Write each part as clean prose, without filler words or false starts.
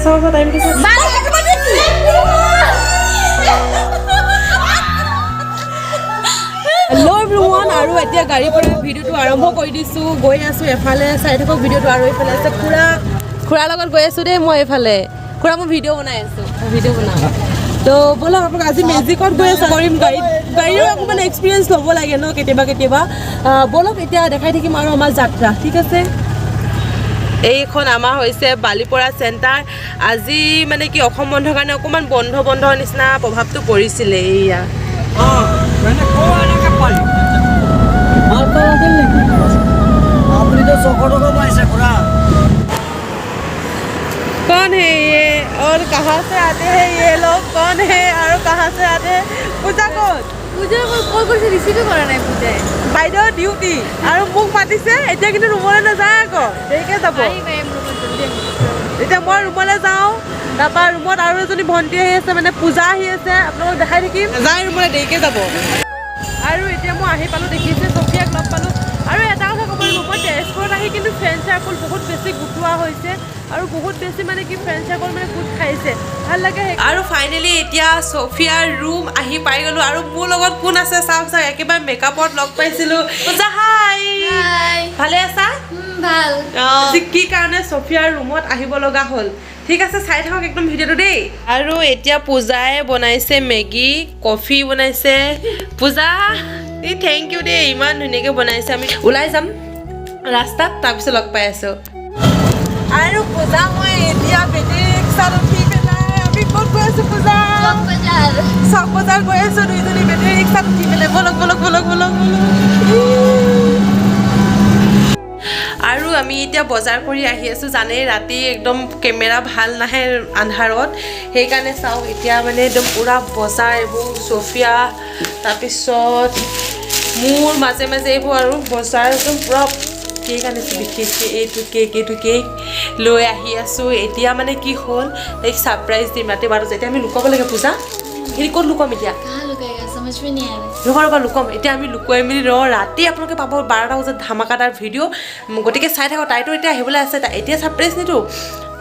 চাওঁ টাইম কি hello' everyone আৰু এতিয়া গাড়ীৰ পৰা ভিডিঅ'টো আৰম্ভ কৰি দিছোঁ গৈ আছোঁ এফালে চাই থাকক ভিডিঅ'টো আৰু এইফালে আছে খুৰাৰ লগত গৈ আছোঁ দেই মই এইফালে খুৰা মই ভিডিঅ' বনাই আছোঁ ভিডিঅ' বনাওঁ তো ব'লক আপোনাক আজি মেজিকত গৈ আছোঁ কৰিম গাড়ীৰো অকণমান এক্সপিৰিয়েঞ্চ ল'ব লাগে ন কেতিয়াবা ব'লক এতিয়া দেখাই থাকিম আৰু আমাৰ যাত্ৰা ঠিক আছে এইখন আমাৰ হৈছে বালিপৰা চেণ্টাৰ আজি মানে কি অসম বন্ধৰ কাৰণে অকণমান বন্ধ নিচিনা প্ৰভাৱটো পৰিছিলে এইয়া कौन है ये और कहाँ से आते हैं ये लोग कौन है और कहाँ से आते हैं पूजा कौन कॉल কৰিছে ৰিচিভ কৰা নাই পূজাই বাইদেউ ডিউটি আৰু মোক মাতিছে এতিয়া কিন্তু ৰুমলৈ নাযায় আকৌ দেৰিকে যাব এতিয়া মই ৰুমলৈ যাওঁ তাৰপৰা ৰুমত আৰু এজনী ভণ্টি আহি আছে মানে পূজা আহি আছে আপোনালোকক দেখাই থাকিম যায় ৰুমলৈ দেৰিকে যাব আৰু এতিয়া মই আহি পালোঁ দেখিছে চফিয়াক লগ পালোঁ আৰু এটা কথা ক'ব লাগিব মই তেজপুৰত আহি কিন্তু ফ্ৰেণ্ড চাৰ্কল বহুত বেছি গোটোৱা হৈছে আৰু বহুত বেছি মানে কি ফ্ৰেণ্ড চাৰ্কল মানে গোট খাইছে ভাল লাগে আৰু ফাইনেলি এতিয়া চফিয়াৰ ৰুম আহি পাই গ'লোঁ আৰু মোৰ লগত কোন আছে চাওক একেবাৰে মেকআপত লগ পাইছিলোঁ পূজা হাই ভালে আছা ভাল কি কাৰণে চফিয়াৰ ৰুমত আহিব লগা হ'ল ঠিক আছে চাই থাকক একদম ভিডিঅ'টো দেই আৰু এতিয়া পূজাই বনাইছে মেগী কফি বনাইছে পূজা থেংক ইউ দেই ইমান ধুনীয়াকৈ বনাইছে আমি ওলাই যাম ৰাস্তাত তাৰপিছত লগ পাই আছোঁ আৰু পূজা মই এতিয়া বেটেৰী ৰিক্সাত উঠি পেলাই আমি ক'ত গৈ আছোঁ পূজা চক বজাৰ গৈ আছোঁ দুইজনী বেটেৰী ৰিক্সাত উঠি পেলাই বলক আৰু আমি এতিয়া বজাৰ কৰি আহি আছোঁ জানেই ৰাতি একদম কেমেৰা ভাল নাহে আন্ধাৰত সেইকাৰণে চাওক এতিয়া মানে একদম পূৰা বজাৰ এইবোৰ চফিয়া তাৰপিছত মোৰ মাজে এইবোৰ আৰু বজাৰ একদম পূৰা কেক আনিছোঁ বিশেষকৈ এইটো কেক লৈ আহি আছোঁ এতিয়া মানে কি হ'ল এই ছাৰপ্ৰাইজ দিম ৰাতি 12 বজাত এতিয়া আমি লুকাব লাগে পূজা হেৰি ক'ত লুকাম এতিয়া লুকাম এতিয়া আমি লুকুৱাই মেলি ৰাতি আপোনালোকে পাব 12টা বজাত ধামাকাদাৰ ভিডিঅ' গতিকে চাই থাকক তাইতো এতিয়া আহিবলৈ আছে এতিয়া ছাৰপ্ৰাইজ নিদিওঁ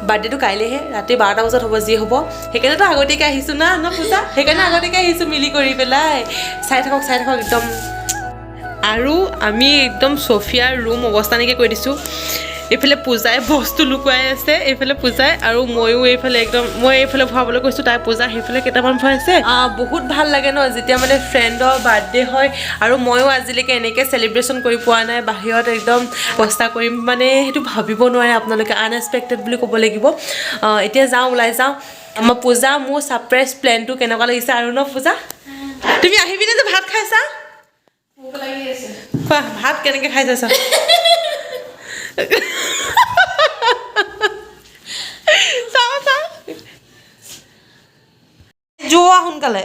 বাৰ্থডেটো কাইলৈহে ৰাতি 12টা বজাত হ'ব যি হ'ব সেইকাৰণেতো আগতীয়াকৈ আহিছোঁ না ন পূজা সেইকাৰণে আগতীয়াকৈ আহিছোঁ মিলি কৰি পেলাই চাই থাকক একদম আৰু আমি একদম চফিয়াৰ ৰুম অৱস্থা নাইকিয়া কৰি দিছোঁ এইফালে পূজাই বস্তু লুকুৱাই আছে এইফালে পূজাই আৰু ময়ো এইফালে একদম মই এইফালে ভৰাবলৈ কৈছোঁ তাই পূজা সেইফালে কেইটামান ভৰাইছে বহুত ভাল লাগে ন যেতিয়া মানে ফ্ৰেণ্ডৰ বাৰ্থডে হয় আৰু ময়ো আজিলৈকে এনেকৈ চেলিব্ৰেশ্যন কৰি পোৱা নাই বাহিৰত একদম ব্যৱস্থা কৰিম মানে সেইটো ভাবিব নোৱাৰে আপোনালোকে আনএক্সপেক্টেড বুলি ক'ব লাগিব এতিয়া ওলাই যাওঁ আমাৰ পূজা মোৰ ছাৰপ্ৰাইজ প্লেনটো কেনেকুৱা লাগিছে আৰু ন পূজা তুমি আহিবিনে যে ভাত খাইছা ভাত কেনেকৈ খাই যাইছা যোৱা সোনকালে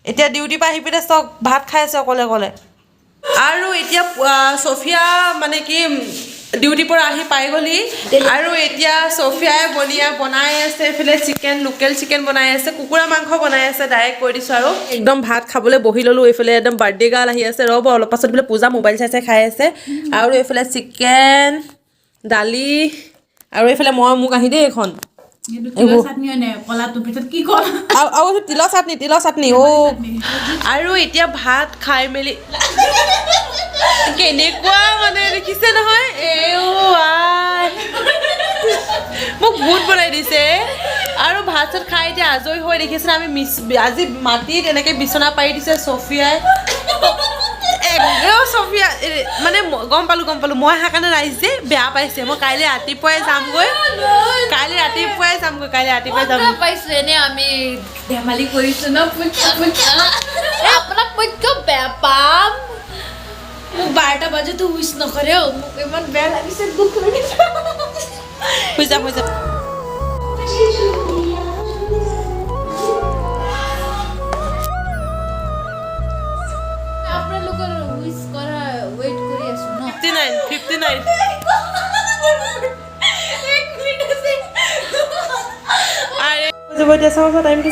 এতিয়া ডিউটিৰ পৰা আহি পিনে চক ভাত খাই আছে অকলে আৰু এতিয়া চফিয়া মানে কি ডিউটিৰ পৰা আহি পাই গ'লি আৰু এতিয়া চফিয়াই বনাই আছে এইফালে লোকেল চিকেন বনাই আছে কুকুৰা মাংস বনাই আছে ডাইৰেক্ট কৈ দিছোঁ আৰু একদম ভাত খাবলৈ বহি ল'লোঁ এইফালে একদম বাৰ্থডে গাৰ্ল আহি আছে ৰ'ব অলপ পাছত বোলে পূজা মোবাইল চাই খাই আছে আৰু এইফালে চিকেন দালি আৰু এইফালে মোক আহি দেই এইখন তিলৰ চাটনি আৰু এতিয়া ভাত খাই মেলি কেনেকুৱা মানে দেখিছে নহয় মোক ভূত বনাই দিছে আৰু ভাত চাত খাই এতিয়া আজৰি হৈ দেখিছে আমি আজি মাটিত এনেকৈ বিচনা পাৰি দিছে চফিয়াই চফিয়া মানে গম পালোঁ মই সেইকাৰণে ৰাইজে বেয়া পাইছে মই কাইলৈ ৰাতিপুৱাই যামগৈ পাইছোঁ এনে আমি ধেমালি কৰিছোঁ ন আপোনাক মই কিয় বেয়া পাম মোক 12টা বজাতো উইচ নকৰে মোক ইমান বেয়া লাগিছে দুখ লাগিছে হৈ যাম আপোনালোকৰ উইচ কৰা ৱেইট কৰি আছোঁ ন 59 আৰে এতিয়া চাওঁ টাইম কি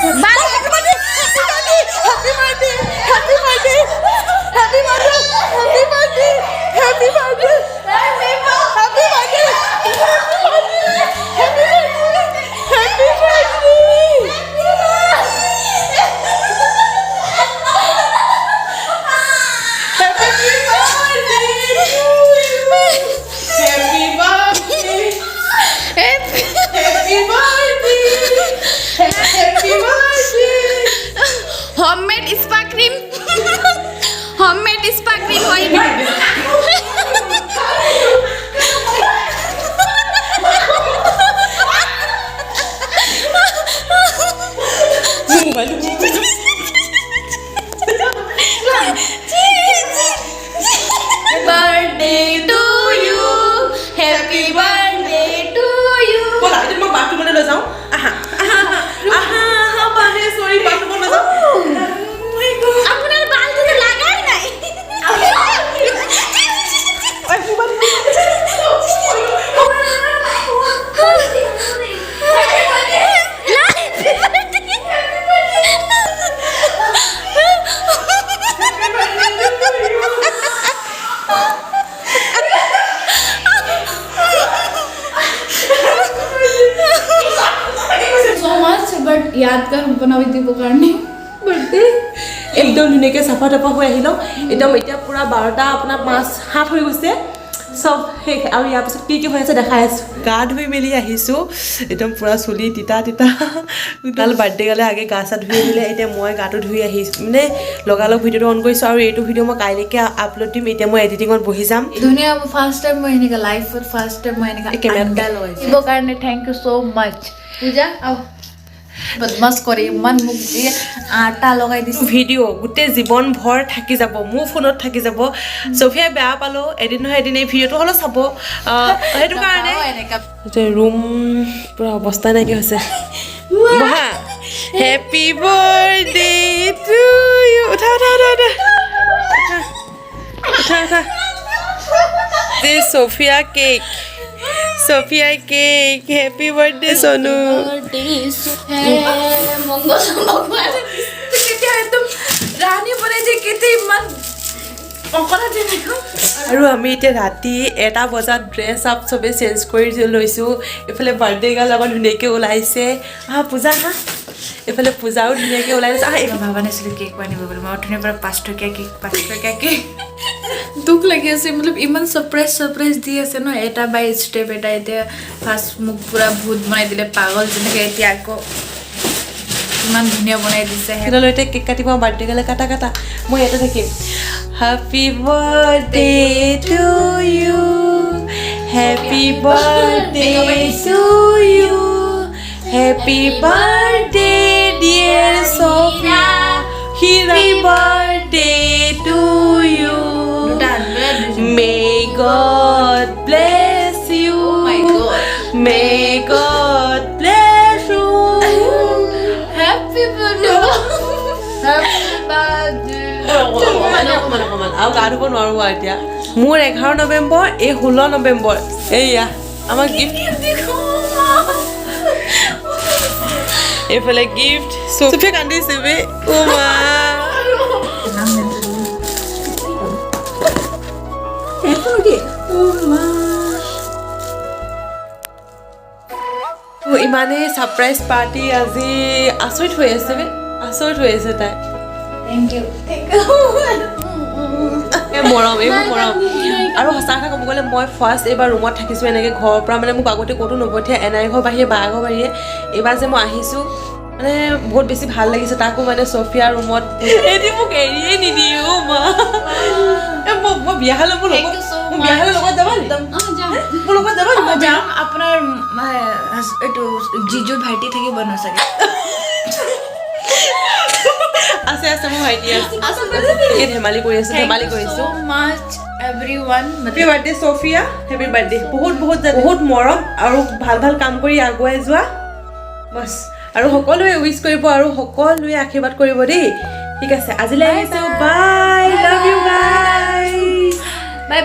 यादगार बनावी দিব কাৰণে বাৰ্থডে একদম ধুনীয়াকৈ চাফা টাফা হৈ আহিলোঁ একদম এতিয়া পূৰা 12টা আপোনাৰ 5-7 হৈ গৈছে চব শেষ আৰু ইয়াৰ পিছত কি হৈ আছে দেখাই আছোঁ গা ধুই মেলি আহিছোঁ একদম পূৰা চুলি তিতা কাল বাৰ্থডে গালে আগে গা চা ধুই দিলে এতিয়া মই গাটো ধুই আহিছোঁ মানে লগালগ ভিডিঅ'টো অন কৰিছোঁ আৰু এইটো ভিডিঅ' মই কাইলৈকে আপলোড দিম এতিয়া মই এডিটিঙত বহি যাম ধুনীয়া ফাৰ্ষ্ট টাইম মই এনেকা লাইফত ফাৰ্ষ্ট টাইম মই এনেকা কেমেৰা লগাইছোঁ দিব কাৰণে থেংক ইউ সো মাচ পূজা আও বদমাছ কৰি ইমান মোক দিয়ে আটা লগাই দিছোঁ ভিডিঅ' গোটেই জীৱন ভৰ থাকি যাব মোৰ ফোনত থাকি যাব চফিয়াই বেয়া পালোঁ এদিন নহয় এদিন এই ভিডিঅ'টো হ'লেও চাব সেইটো কাৰণে ৰুম পূৰা অৱস্থা নাইকিয়া হৈছে বহা হেপী বাৰ্থডে টু ইউ উঠা sophia cake Sophia cake. Happy birthday, Sonu. আৰু আমি এতিয়া ৰাতি 1টা বজাত ড্ৰেছ আপ চবে চেঞ্জ কৰি লৈছোঁ এইফালে বাৰ্থডে গাল আমাৰ ধুনীয়াকৈ ওলাইছে পূজা এইফালে পূজাও ধুনীয়াকৈ ওলাইছে ভাবা নাছিলোঁ কেক আনিব বুলি মই অথনিৰ পৰা 5 টকীয়া কেক দুখ লাগি আছে মতলব ইমান সাৰপ্ৰাইজ দি আছে ন এটা বাই ষ্টেপ এটা এতিয়া ফাৰ্ষ্ট মোক পুৰা ভূত বনাই দিলে পাগল যেনেকৈ এতিয়া আকৌ ইমান ধুনীয়া বনাই দিছে সেইডালৈ এতিয়া কেক কাটিব বাৰ্থডে গালে কাটা মই ইয়াতে থাকিম happy birthday to you happy birthday to you happy birthday dear Sophia happy birthday to you may God bless you my God may God bless you happy birthday আৰু গা ধুব নোৱাৰোঁ এতিয়া মোৰ 11 নৱেম্বৰ এই 16 নৱেম্বৰ এইয়া আমাৰ গিফ্ট এইফালে গিফ্ট চফিয়া কান্দিছে বে ইমানেই ছাৰপ্ৰাইজ পাৰ্টি আজি আচৰিত হৈ আছে বে আচৰিত হৈ আছে তাই thank you মৰম আৰু সঁচা কথা ক'ব গ'লে মই ফাৰ্ষ্ট এইবাৰ ৰুমত থাকিছোঁ এনেকৈ ঘৰৰ পৰা মানে মোক আগতে ক'তো নপঠিয়াই এনাই ঘৰ বাহিৰে বা ঘৰ বাহিৰে এইবাৰ যে মই আহিছোঁ মানে বহুত বেছি ভাল লাগিছে তাকো মানে চফিয়াৰ ৰুমত এদি মোক এৰিয়ে নিদিয়ে মা মই বিয়া হ'লে মোৰ বিয়া হ'লে লগত যাবা মোৰ লগত যাবা যাম আপোনাৰ এইটো জিজুৰ ভাইটি থাকিব ন চাগে আছে মোৰ ভাইটি আছে ধেমালি কৰি আছোঁ so much everyone happy birthday sophia happy birthday বহুত মৰম আৰু ভাল কাম কৰি আগুৱাই যোৱা বছ আৰু সকলোৱে উইচ কৰিব আৰু সকলোৱে আশীৰ্বাদ কৰিব দেই ঠিক আছে আজিলৈ আহিছোঁ বাই লাভ ইউ গাইজ bye